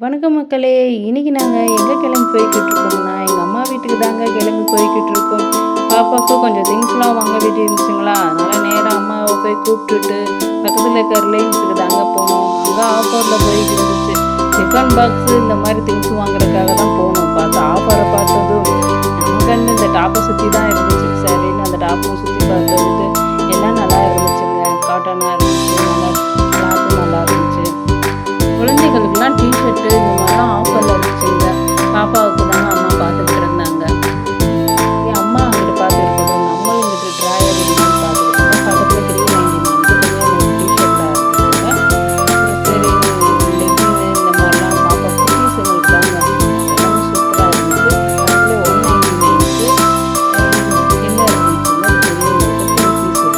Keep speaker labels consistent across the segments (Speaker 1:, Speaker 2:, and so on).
Speaker 1: வணக்கம் மக்களே! இன்னைக்கு நாங்க எங்க கிளம்பி போய்க்கிட்டு இருக்கோம்னா, எங்க அம்மா வீட்டுக்கு தாங்க கிளம்பி போய்க்கிட்டு இருக்கோம். பாப்பாவுக்கு கொஞ்சம் திங்ஸ்லாம் வாங்க வேண்டி இருந்துச்சுங்களா, அதனால நேரா அம்மாவ போய் கூப்பிட்டுட்டு, பக்கத்துல இருக்கிற ரிலையன்ஸுக்கு தாங்க போனோம். அங்க ஆஃபர்ல போயிட்டு இருந்துச்சு. டிஃபன் பாக்ஸு இந்த மாரி திங்ஸ் வாங்குறதுக்காக தான் போனோம். பார்த்தா ஆஃபர பார்த்ததும், நம்ம கண்ணு இந்த டாப்ப சுத்தி தான் இருந்துச்சு. சரின்னு அந்த டாப்பும் சுத்தி பார்த்ததுக்கு, எல்லாம் நல்லா இருந்துச்சுங்க. காட்டனா இருந்துச்சு. நல்லா கிளாத்தும் நல்லா இருந்துச்சு. குழந்தைகளுக்குலாம் ஷர்ட்டு இந்த மாதிரிலாம் ஆஃபர்ல இருந்துச்சுங்க. பாப்பாவுக்கு தாங்க அம்மா பார்த்துக்கிட்டு இருந்தாங்க. என் அம்மா அங்கிட்டு பார்த்துருக்கணும், நம்மளும் இங்கிட்டு ட்ராயர் என்னன்னு பார்த்துக்கிட்டோம். பக்கத்துல பெரிய நைன்டி நைன் பெரிய ஷர்ட்லாம் இருந்துச்சுங்க. அப்புறம் சரி லெகின்னு இந்த மாதிரிலாம் பாப்பா குட்டீஸுங்களுக்கு தாங்க. எல்லாமே சூப்பரா இருந்துச்சு. அதுலேயே 199க்கு என்ன இருந்துச்சுன்னா பெரியவங்களுக்கு 2 பீஸ் இருந்துச்சுங்க.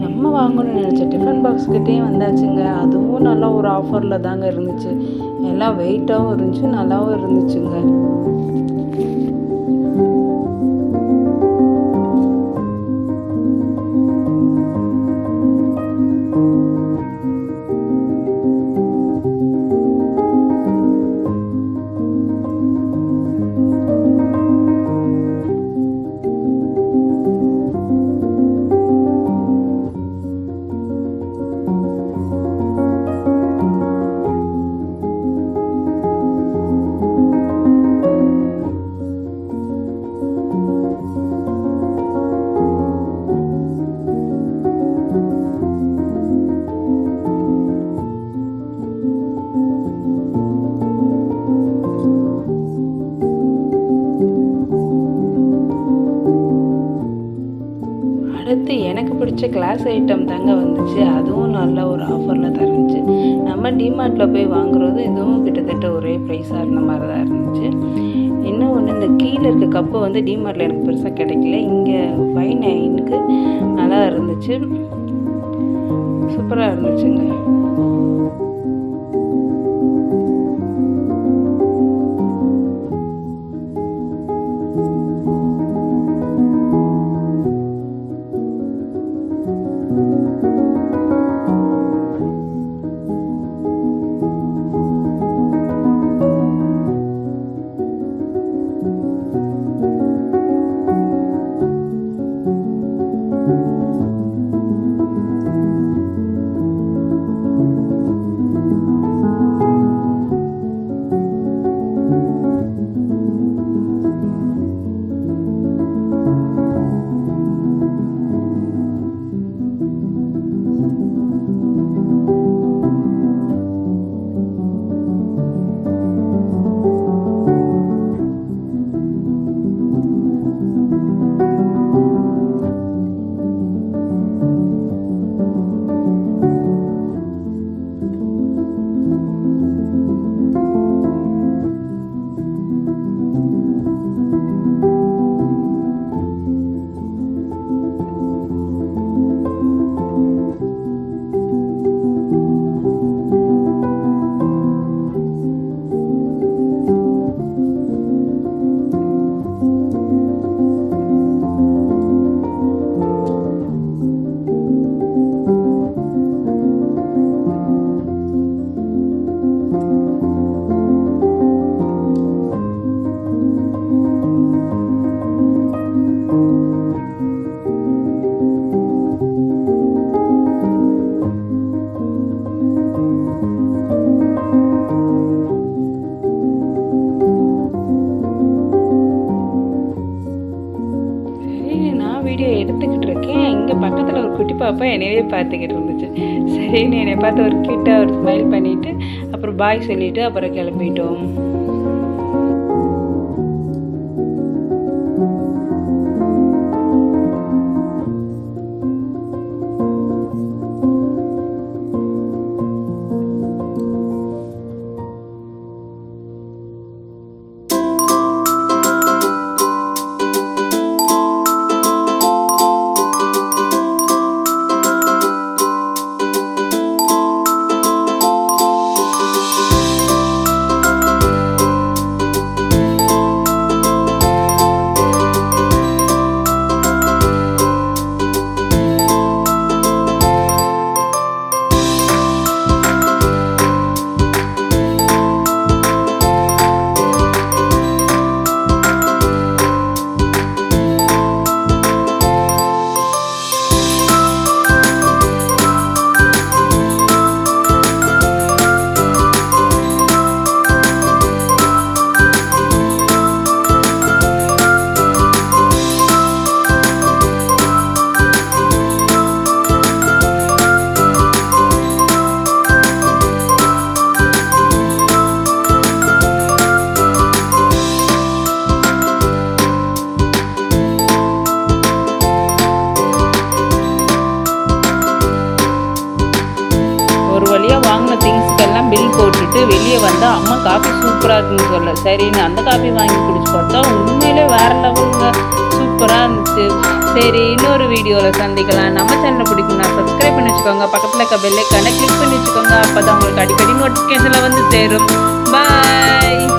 Speaker 1: நம்ம வாங்கணும்னு நினச்ச டிஃபன் பாக்ஸ் கிட்டேயும் வந்தாச்சுங்க. அதுவும் நல்லா ஒரு ஆஃபரில் தாங்க இருந்துச்சு. எல்லாம் வெயிட்டாகவும் இருந்துச்சு, நல்லாவும் இருந்துச்சுங்க. அடுத்து எனக்கு பிடிச்ச கிளாஸ் ஐட்டம் தாங்க வந்துச்சு. அதுவும் நல்ல ஒரு ஆஃபரில் தான் இருந்துச்சு. நம்ம டிமார்ட்டில் போய் வாங்குறது இதுவும் கிட்டத்தட்ட ஒரே ப்ரைஸாக இருந்த மாதிரி தான் இருந்துச்சு. இன்னும் ஒன்று, இந்த கீழே இருக்க கப்பு வந்து டிமார்ட்டில் எனக்கு பெருசாக கிடைக்கல. இங்கே 5.9க்கு நல்லா இருந்துச்சு. சூப்பராக இருந்துச்சுங்க. பாப்பா என்னையே பார்த்துக்கிட்டு இருந்துச்சு. சரின்னு என்னை பார்த்து ஒரு க்யூட்டாக ஒரு ஸ்மைல் பண்ணிவிட்டு அப்புறம் பாய் சொல்லிவிட்டு அப்புறம் கிளம்பிட்டோம். ஒரு வழியாக வாங்கின திங்ஸ்க்கெல்லாம் பில் போட்டுட்டு வெளியே வந்தால் அம்மா காஃபி சூப்பராக இருக்குன்னு சொல்ல சரின்னு அந்த காஃபி வாங்கி குடிச்சு பார்த்தா உண்மையிலே வேறு லெவலுங்க, சூப்பராக இருந்துச்சு. சரி, இன்னொரு வீடியோவில் சந்திக்கலாம். நம்ம சேனலை பிடிக்கும்னா சப்ஸ்கிரைப் பண்ணி வச்சுக்கோங்க, பக்கத்தில் இருக்க பெல் ஐக்கானை கிளிக் பண்ணி வச்சுக்கோங்க. அப்போ தான் உங்களுக்கு அடிக்கடி நோட்டிஃபிகேஷனில் வந்து சேரும். பாய்.